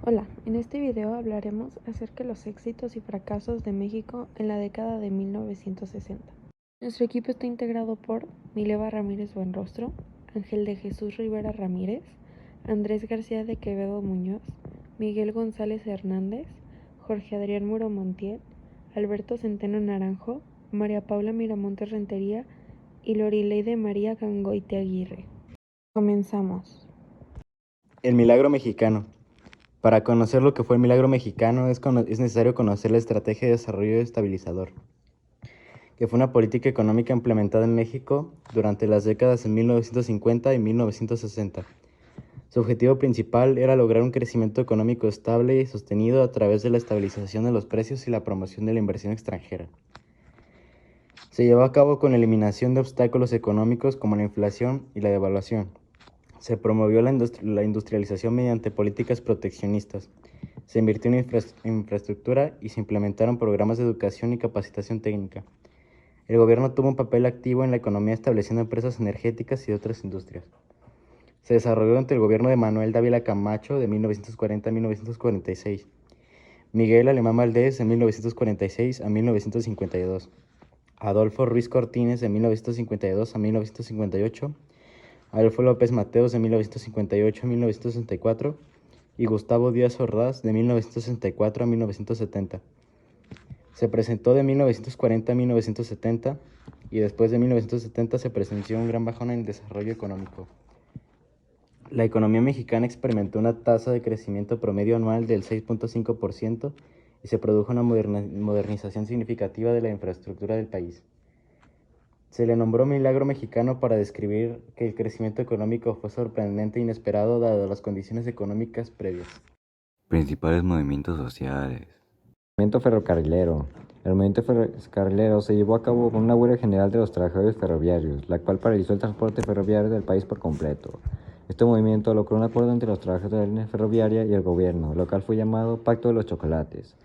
Hola, en este video hablaremos acerca de los éxitos y fracasos de México en la década de 1960. Nuestro equipo está integrado por Mileva Ramírez Buenrostro, Ángel de Jesús Rivera Ramírez, Andrés García de Quevedo Muñoz, Miguel González Hernández, Jorge Adrián Muro Montiel, Alberto Centeno Naranjo, María Paula Miramontes Rentería y Lorileide María Gangoite Aguirre. Comenzamos. El milagro mexicano. Para conocer lo que fue el milagro mexicano es necesario conocer la estrategia de desarrollo estabilizador, que fue una política económica implementada en México durante las décadas de 1950 y 1960. Su objetivo principal era lograr un crecimiento económico estable y sostenido a través de la estabilización de los precios y la promoción de la inversión extranjera. Se llevó a cabo con la eliminación de obstáculos económicos como la inflación y la devaluación. Se promovió la industrialización mediante políticas proteccionistas. Se invirtió en infraestructura y se implementaron programas de educación y capacitación técnica. El gobierno tuvo un papel activo en la economía estableciendo empresas energéticas y otras industrias. Se desarrolló durante el gobierno de Manuel Dávila Camacho de 1940 a 1946, Miguel Alemán Valdés de 1946 a 1952, Adolfo Ruiz Cortines de 1952 a 1958, Adolfo López Mateos de 1958 a 1964 y Gustavo Díaz Ordaz de 1964 a 1970. Se presentó de 1940 a 1970 y después de 1970 se presenció un gran bajón en el desarrollo económico. La economía mexicana experimentó una tasa de crecimiento promedio anual del 6.5% y se produjo una modernización significativa de la infraestructura del país. Se le nombró milagro mexicano para describir que el crecimiento económico fue sorprendente e inesperado dado las condiciones económicas previas. Principales movimientos sociales. Movimiento ferrocarrilero. El movimiento ferrocarrilero se llevó a cabo con una huelga general de los trabajadores ferroviarios, la cual paralizó el transporte ferroviario del país por completo. Este movimiento logró un acuerdo entre los trabajadores de la línea ferroviaria y el gobierno, lo cual fue llamado Pacto de los Chocolates,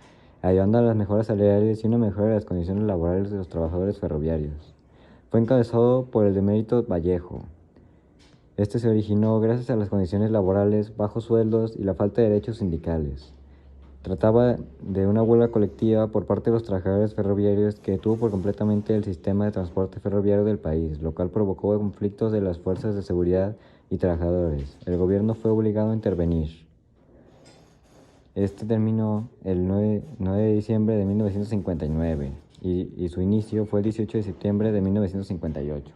ayudando a las mejoras salariales y una mejora de las condiciones laborales de los trabajadores ferroviarios. Fue encabezado por el Demérito Vallejo. Este se originó gracias a las condiciones laborales, bajos sueldos y la falta de derechos sindicales. Trataba de una huelga colectiva por parte de los trabajadores ferroviarios que detuvo por completamente el sistema de transporte ferroviario del país, lo cual provocó conflictos de las fuerzas de seguridad y trabajadores. El gobierno fue obligado a intervenir. Este terminó el 9 de diciembre de 1959 y su inicio fue el 18 de septiembre de 1958.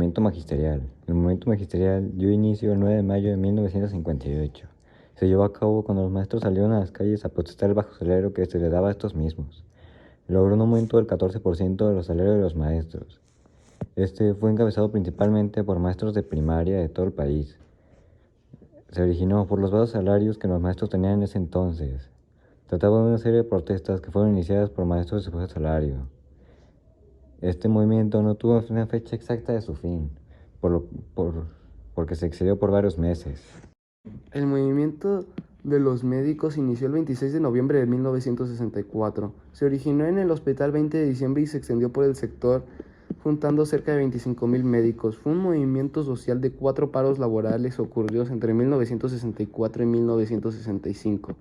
Movimiento magisterial. El movimiento magisterial dio inicio el 9 de mayo de 1958. Se llevó a cabo cuando los maestros salieron a las calles a protestar el bajo salario que se le daba a estos mismos. Logró un aumento del 14% de los salarios de los maestros. Este fue encabezado principalmente por maestros de primaria de todo el país. Se originó por los bajos salarios que los maestros tenían en ese entonces. Trataba de una serie de protestas que fueron iniciadas por maestros de bajo salario. Este movimiento no tuvo una fecha exacta de su fin, porque se excedió por varios meses. El movimiento de los médicos inició el 26 de noviembre de 1964. Se originó en el Hospital 20 de diciembre y se extendió por el sector, juntando cerca de 25,000 médicos. Fue un movimiento social de 4 paros laborales ocurridos entre 1964 y 1965.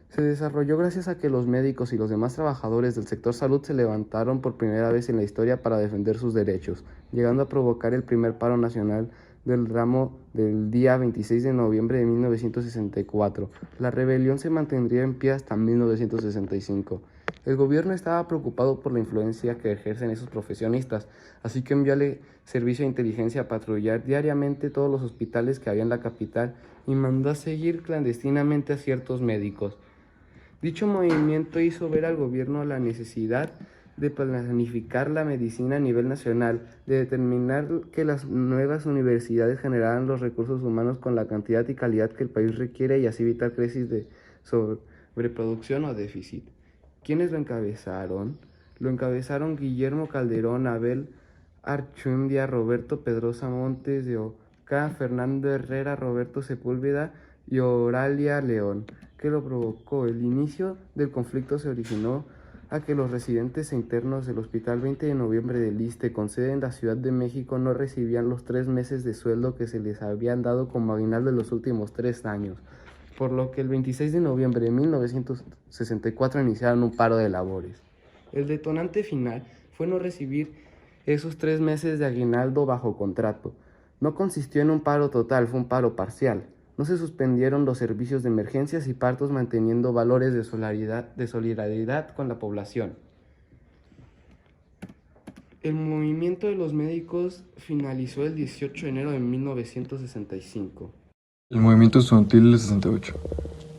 Se desarrolló gracias a que los médicos y los demás trabajadores del sector salud se levantaron por primera vez en la historia para defender sus derechos, llegando a provocar el primer paro nacional del ramo del día 26 de noviembre de 1964. La rebelión se mantendría en pie hasta 1965. El gobierno estaba preocupado por la influencia que ejercen esos profesionistas, así que envió al servicio de inteligencia a patrullar diariamente todos los hospitales que había en la capital y mandó a seguir clandestinamente a ciertos médicos. Dicho movimiento hizo ver al gobierno la necesidad de planificar la medicina a nivel nacional, de determinar que las nuevas universidades generaran los recursos humanos con la cantidad y calidad que el país requiere y así evitar crisis de sobreproducción o déficit. ¿Quiénes lo encabezaron? Lo encabezaron Guillermo Calderón, Abel Archundia, Roberto Pedrosa Montes de Oca, Fernando Herrera, Roberto Sepúlveda y Oralia León. ¿Qué lo provocó? El inicio del conflicto se originó a que los residentes e internos del Hospital 20 de Noviembre del ISSSTE, con sede en la Ciudad de México, no recibían los 3 meses de sueldo que se les habían dado como aguinaldo en los últimos 3 años. por lo que el 26 de noviembre de 1964 iniciaron un paro de labores. El detonante final fue no recibir esos 3 meses de aguinaldo bajo contrato. No consistió en un paro total, fue un paro parcial. No se suspendieron los servicios de emergencias y partos, manteniendo valores de solidaridad con la población. El movimiento de los médicos finalizó el 18 de enero de 1965. El movimiento estudiantil del 68.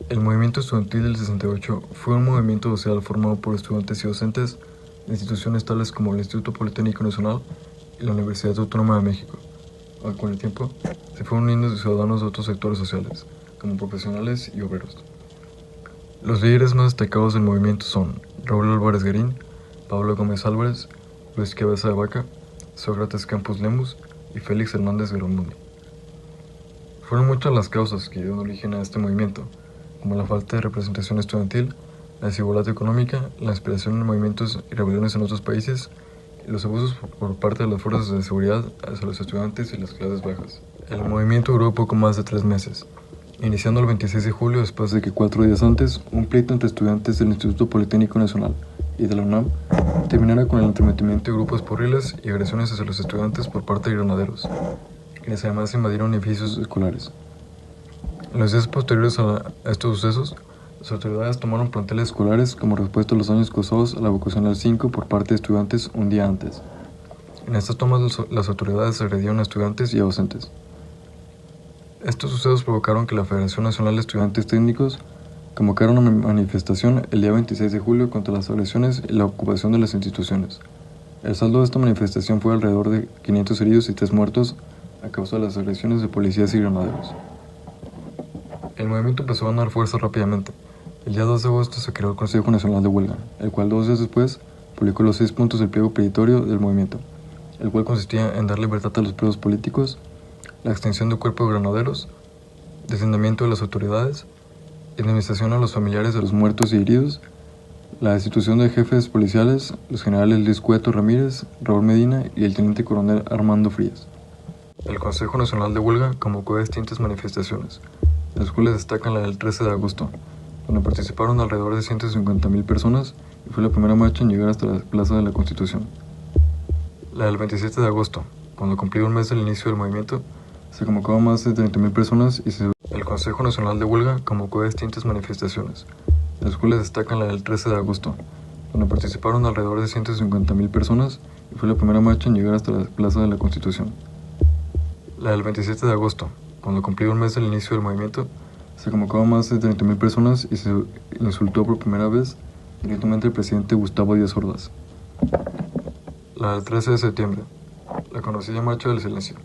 El movimiento estudiantil del 68 fue un movimiento social formado por estudiantes y docentes de instituciones tales como el Instituto Politécnico Nacional y la Universidad Autónoma de México. Con el tiempo, se fueron uniendo ciudadanos de otros sectores sociales, como profesionales y obreros. Los líderes más destacados del movimiento son Raúl Álvarez Guerín, Pablo Gómez Álvarez, Luis Cabeza de Vaca, Sócrates Campos Lemus y Félix Hernández Veramundi. Fueron muchas las causas que dieron origen a este movimiento, como la falta de representación estudiantil, la desigualdad económica, la inspiración en movimientos y rebeliones en otros países, y los abusos por parte de las fuerzas de seguridad hacia los estudiantes y las clases bajas. El movimiento duró poco más de 3 meses, iniciando el 26 de julio después de que 4 días antes un pleito entre estudiantes del Instituto Politécnico Nacional y de la UNAM terminara con el entrometimiento de grupos porriles y agresiones hacia los estudiantes por parte de granaderos, quienes además invadieron edificios escolares. En los días posteriores a estos sucesos, las autoridades tomaron planteles escolares como respuesta a los daños causados a la vocacional 5 por parte de estudiantes un día antes. En estas tomas las autoridades agredieron a estudiantes y a docentes. Estos sucesos provocaron que la Federación Nacional de Estudiantes Técnicos convocara una manifestación el día 26 de julio contra las agresiones y la ocupación de las instituciones. El saldo de esta manifestación fue alrededor de 500 heridos y 3 muertos a causa de las agresiones de policías y granaderos. El movimiento empezó a ganar fuerza rápidamente. El día 2 de agosto se creó el Consejo Nacional de Huelga, el cual 2 días después publicó los 6 puntos del pliego petitorio del movimiento, el cual consistía en dar libertad a los presos políticos, la extinción del cuerpo de granaderos, deslindamiento de las autoridades, indemnización a los familiares de los muertos y heridos, la destitución de jefes policiales, los generales Luis Cueto Ramírez, Raúl Medina y el teniente coronel Armando Frías. El Consejo Nacional de Huelga convocó distintas manifestaciones, las cuales destacan la del 13 de agosto, donde participaron alrededor de 150,000 personas y fue la primera marcha en llegar hasta la Plaza de la Constitución. La del 27 de agosto, cuando cumplió un mes del inicio del movimiento, se convocó a más de 30,000 personas y el Consejo Nacional de Huelga convocó distintas manifestaciones, las cuales destacan la del 13 de agosto, donde participaron alrededor de 150,000 personas y fue la primera marcha en llegar hasta la Plaza de la Constitución. La del 27 de agosto, cuando cumplió un mes del inicio del movimiento, se convocó a más de 30,000 personas y se insultó por primera vez directamente al presidente Gustavo Díaz Ordaz. La del 13 de septiembre, la conocida Marcha del Silencio.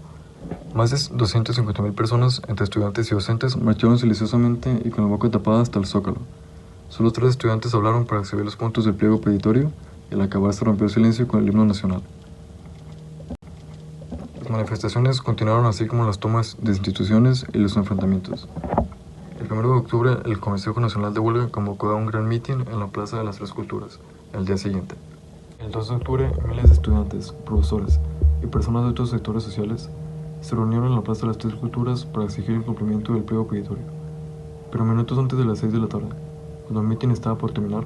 Más de 250,000 personas, entre estudiantes y docentes, marcharon silenciosamente y con la boca tapada hasta el Zócalo. Solo 3 estudiantes hablaron para exhibir los puntos del pliego petitorio y al acabar se rompió el silencio con el himno nacional. Las manifestaciones continuaron así como las tomas de instituciones y los enfrentamientos. El 1 de octubre, el Consejo Nacional de Huelga convocó a un gran mitin en la Plaza de las Tres Culturas, el día siguiente. El 2 de octubre, miles de estudiantes, profesores y personas de otros sectores sociales se reunieron en la Plaza de las Tres Culturas para exigir el cumplimiento del pliego petitorio. Pero minutos antes de las 6 de la tarde, cuando el mitin estaba por terminar,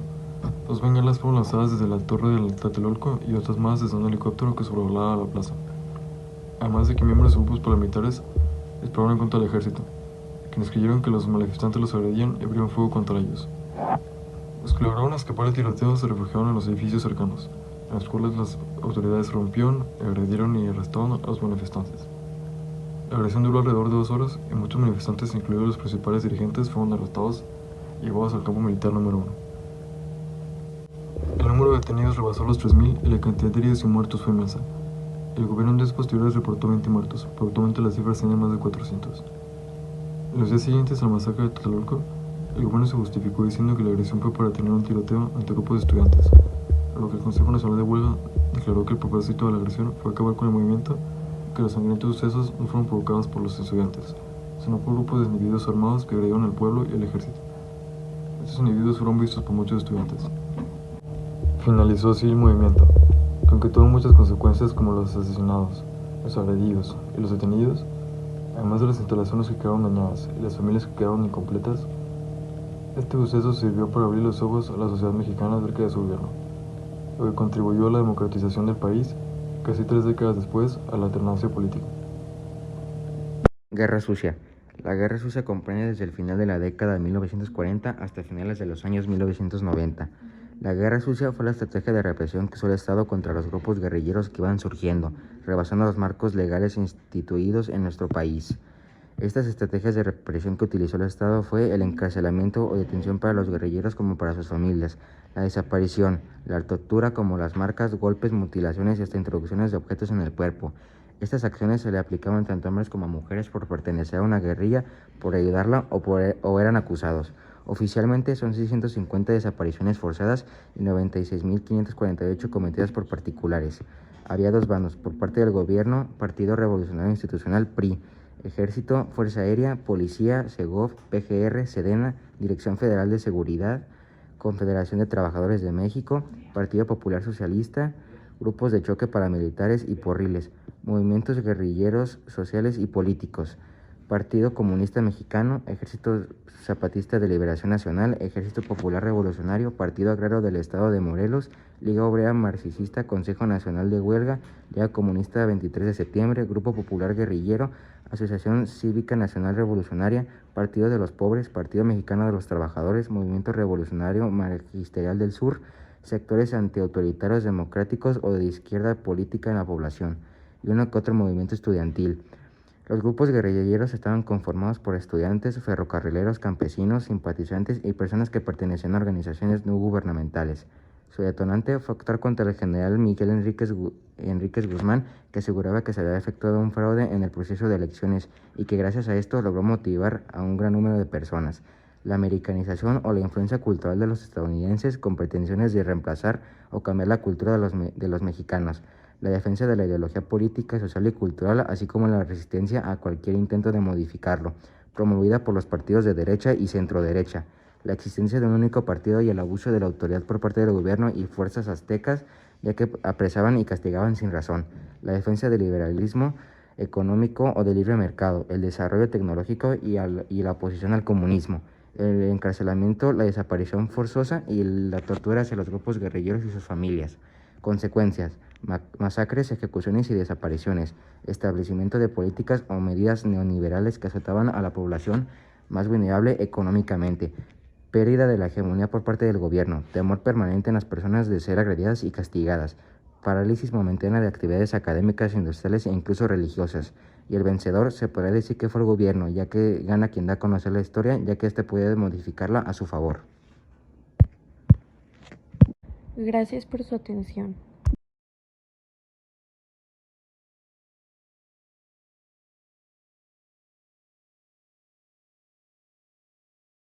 2 bengalas fueron lanzadas desde la torre del Tlatelolco y otras más desde un helicóptero que sobrevolaba la plaza. Además de que miembros de grupos paramilitares dispararon en contra del ejército, quienes creyeron que los manifestantes los agredían y abrieron fuego contra ellos. Los que lograron escapar del tiroteo se refugiaron en los edificios cercanos, en los cuales las autoridades rompieron, agredieron y arrestaron a los manifestantes. La agresión duró alrededor de 2 horas y muchos manifestantes, incluidos los principales dirigentes, fueron arrestados y llevados al campo militar número 1. El número de detenidos rebasó los 3,000 y la cantidad de heridos y muertos fue inmensa. El gobierno en días posteriores reportó 20 muertos, pero actualmente las cifras tienen más de 400. En los días siguientes al masacre de Tlatelolco, el gobierno se justificó diciendo que la agresión fue para tener un tiroteo entre grupos de estudiantes, a lo que el Consejo Nacional de Huelga declaró que el propósito de la agresión fue acabar con el movimiento y que los sangrientos sucesos no fueron provocados por los estudiantes, sino por grupos de individuos armados que agredieron al pueblo y al ejército. Estos individuos fueron vistos por muchos estudiantes. Finalizó así el movimiento, que aunque tuvo muchas consecuencias como los asesinados, los agredidos y los detenidos, además de las instalaciones que quedaron dañadas y las familias que quedaron incompletas, Este suceso sirvió para abrir los ojos a la sociedad mexicana acerca de su gobierno, lo que contribuyó a la democratización del país casi 3 décadas después a la alternancia política. Guerra sucia. La Guerra sucia comprende desde el final de la década de 1940 hasta finales de los años 1990. La Guerra sucia fue la estrategia de represión que usó el Estado contra los grupos guerrilleros que iban surgiendo, rebasando los marcos legales instituidos en nuestro país. Estas estrategias de represión que utilizó el Estado fue el encarcelamiento o detención para los guerrilleros como para sus familias, la desaparición, la tortura como las marcas, golpes, mutilaciones y hasta introducciones de objetos en el cuerpo. Estas acciones se le aplicaban tanto a hombres como a mujeres por pertenecer a una guerrilla, por ayudarla o eran acusados. Oficialmente son 650 desapariciones forzadas y 96.548 cometidas por particulares. Había dos bandos, por parte del gobierno, Partido Revolucionario Institucional, PRI, Ejército, Fuerza Aérea, Policía, Segov, PGR, Sedena, Dirección Federal de Seguridad, Confederación de Trabajadores de México, Partido Popular Socialista, grupos de choque paramilitares y porriles, movimientos guerrilleros sociales y políticos, Partido Comunista Mexicano, Ejército Zapatista de Liberación Nacional, Ejército Popular Revolucionario, Partido Agrario del Estado de Morelos, Liga Obrera Marxista, Consejo Nacional de Huelga, Liga Comunista 23 de Septiembre, Grupo Popular Guerrillero, Asociación Cívica Nacional Revolucionaria, Partido de los Pobres, Partido Mexicano de los Trabajadores, Movimiento Revolucionario Magisterial del Sur, sectores antiautoritarios democráticos o de izquierda política en la población, y uno que otro movimiento estudiantil. Los grupos guerrilleros estaban conformados por estudiantes, ferrocarrileros, campesinos, simpatizantes y personas que pertenecían a organizaciones no gubernamentales. Su detonante fue actuar contra el general Miguel Enríquez Guzmán, que aseguraba que se había efectuado un fraude en el proceso de elecciones y que gracias a esto logró motivar a un gran número de personas. La americanización o la influencia cultural de los estadounidenses con pretensiones de reemplazar o cambiar la cultura de los mexicanos, la defensa de la ideología política, social y cultural, así como la resistencia a cualquier intento de modificarlo, promovida por los partidos de derecha y centroderecha, la existencia de un único partido y el abuso de la autoridad por parte del gobierno y fuerzas aztecas, ya que apresaban y castigaban sin razón, la defensa del liberalismo económico o del libre mercado, el desarrollo tecnológico y la oposición al comunismo, el encarcelamiento, la desaparición forzosa y la tortura hacia los grupos guerrilleros y sus familias. Consecuencias: masacres, ejecuciones y desapariciones, establecimiento de políticas o medidas neoliberales que azotaban a la población más vulnerable económicamente, pérdida de la hegemonía por parte del gobierno, temor permanente en las personas de ser agredidas y castigadas, parálisis momentánea de actividades académicas, industriales e incluso religiosas. Y el vencedor se podría decir que fue el gobierno, ya que gana quien da a conocer la historia, ya que éste puede modificarla a su favor. Gracias por su atención.